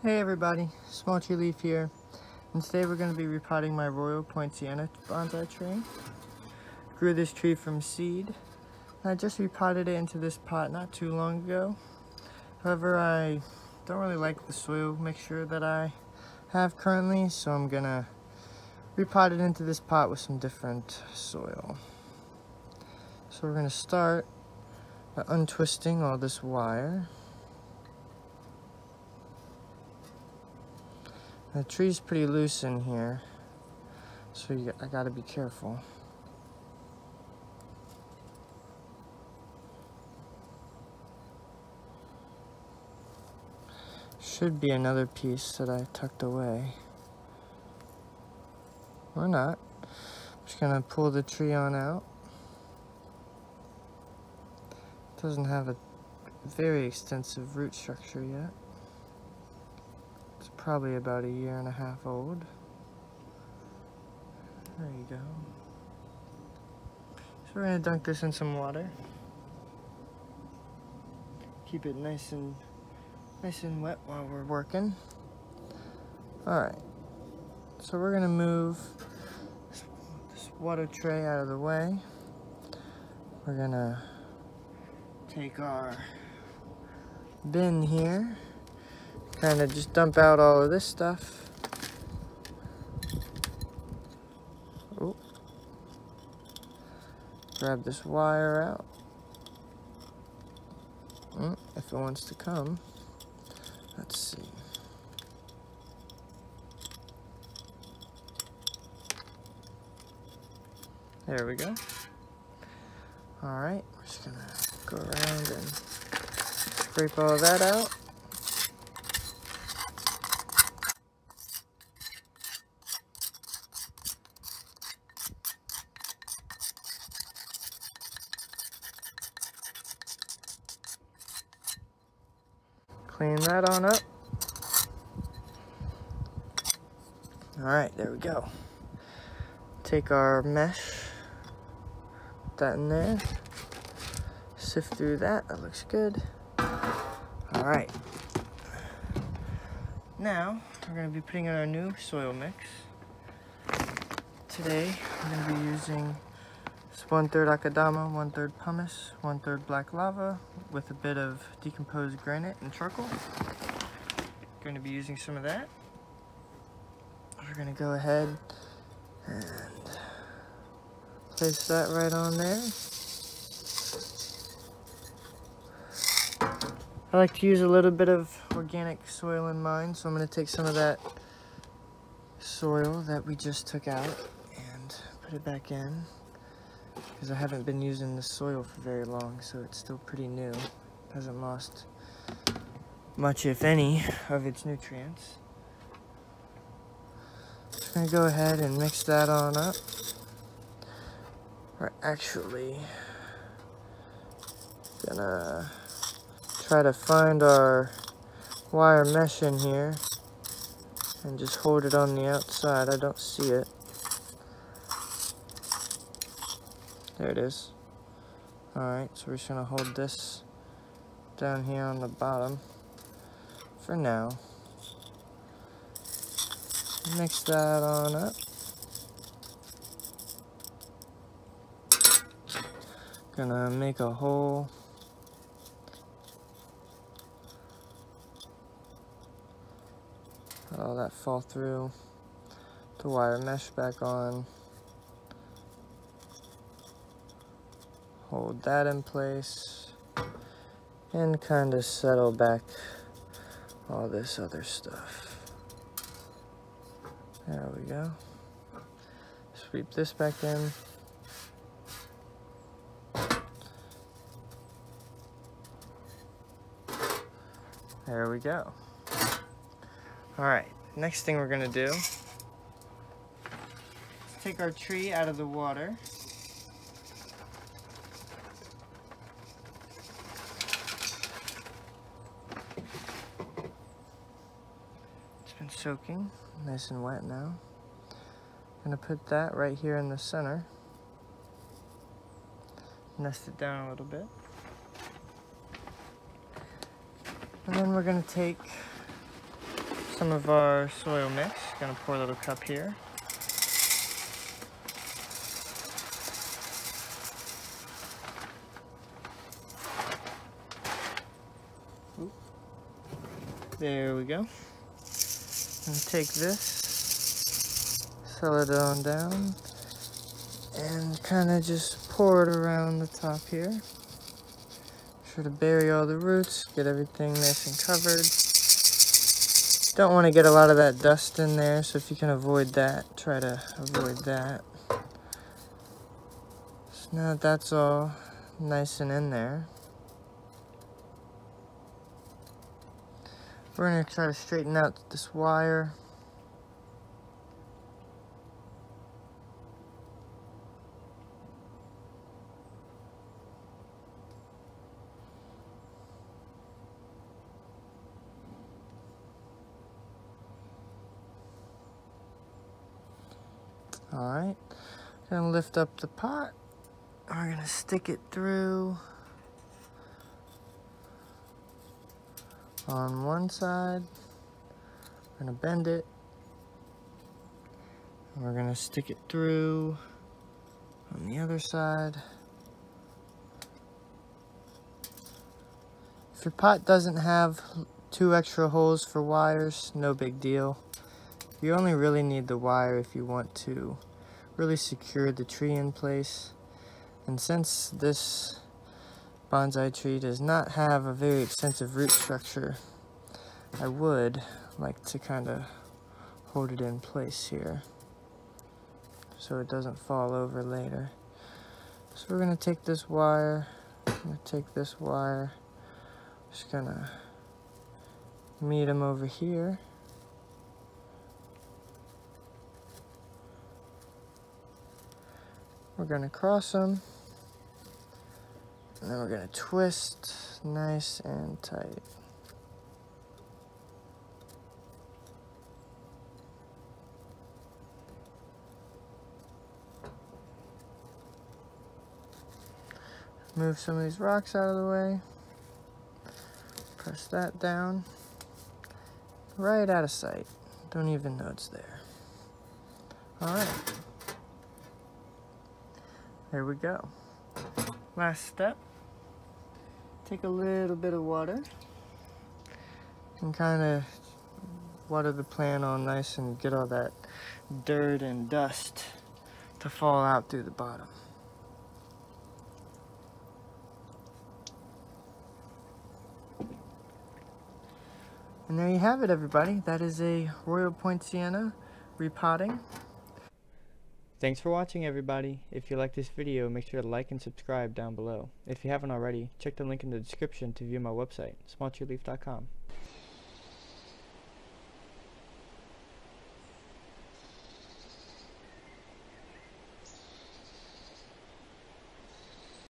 Hey everybody, SmallTreeLeaf here, and today we're going to be repotting my Royal Poinciana bonsai tree. Grew this tree from seed, and I just repotted it into this pot not too long ago. However, I don't really like the soil mixture that I have currently, so I'm going to repot it into this pot with some different soil. So we're going to start by untwisting all this wire. The tree's pretty loose in here, so I gotta be careful. Should be another piece that I tucked away. Or not. Just gonna pull the tree on out. Doesn't have a very extensive root structure yet. It's probably about 1.5 years old. There you go. So we're gonna dunk this in some water. Keep it nice and wet while we're working. Alright. So we're gonna move this water tray out of the way. We're gonna take our bin here. Kind of just dump out all of this stuff. Oh. Grab this wire out. If it wants to come. Let's see. There we go. Alright, we're just gonna go around and scrape all that out. Clean that on up. Alright, there we go. Take our mesh, put that in there, sift through that, that looks good. Alright. Now, we're going to be putting in our new soil mix. Today, we're going to be using 1/3 Akadama, 1/3 pumice, 1/3 black lava with a bit of decomposed granite and charcoal. Going to be using some of that. We're going to go ahead and place that right on there. I like to use a little bit of organic soil in mine, so I'm going to take some of that soil that we just took out and put it back in. Because I haven't been using this soil for very long, so it's still pretty new. Hasn't lost much, if any, of its nutrients. Just gonna go ahead and mix that on up. We're actually gonna try to find our wire mesh in here and just hold it on the outside. I don't see it. There it is. Alright, so we're just gonna hold this down here on the bottom for now. Mix that on up. Gonna make a hole. Let all that fall through. The wire mesh back on. Hold that in place and kind of settle back all this other stuff. There we go. Sweep this back in. There we go. Alright, next thing we're gonna do is take our tree out of the water. Soaking, nice and wet now. I'm gonna put that right here in the center. Nest it down a little bit. And then we're going to take some of our soil mix. Gonna pour a little cup here. There we go. And take this, settle it on down, and kind of just pour it around the top here. Sure to bury all the roots, get everything nice and covered. Don't want to get a lot of that dust in there, so if you can avoid that, try to avoid that. So now that that's all nice and in there, we're going to try to straighten out this wire. Alright, gonna lift up the pot. We're gonna stick it through on one side. We're gonna bend it. And we're gonna stick it through on the other side. If your pot doesn't have 2 extra holes for wires, no big deal. You only really need the wire if you want to really secure the tree in place. And since this bonsai tree does not have a very extensive root structure, I would like to kind of hold it in place here so it doesn't fall over later. So we're going to take this wire, just going to meet them over here. We're going to cross them, and then we're going to twist nice and tight. Move some of these rocks out of the way. Press that down. Right out of sight. Don't even know it's there. Alright. There we go. Last step. Take a little bit of water and kind of water the plant all nice and get all that dirt and dust to fall out through the bottom. And there you have it, everybody. That is a Royal Poinciana repotting. Thanks for watching, everybody. If you like this video, make sure to like and subscribe down below. If you haven't already, check the link in the description to view my website, SmallTreeLeaf.com.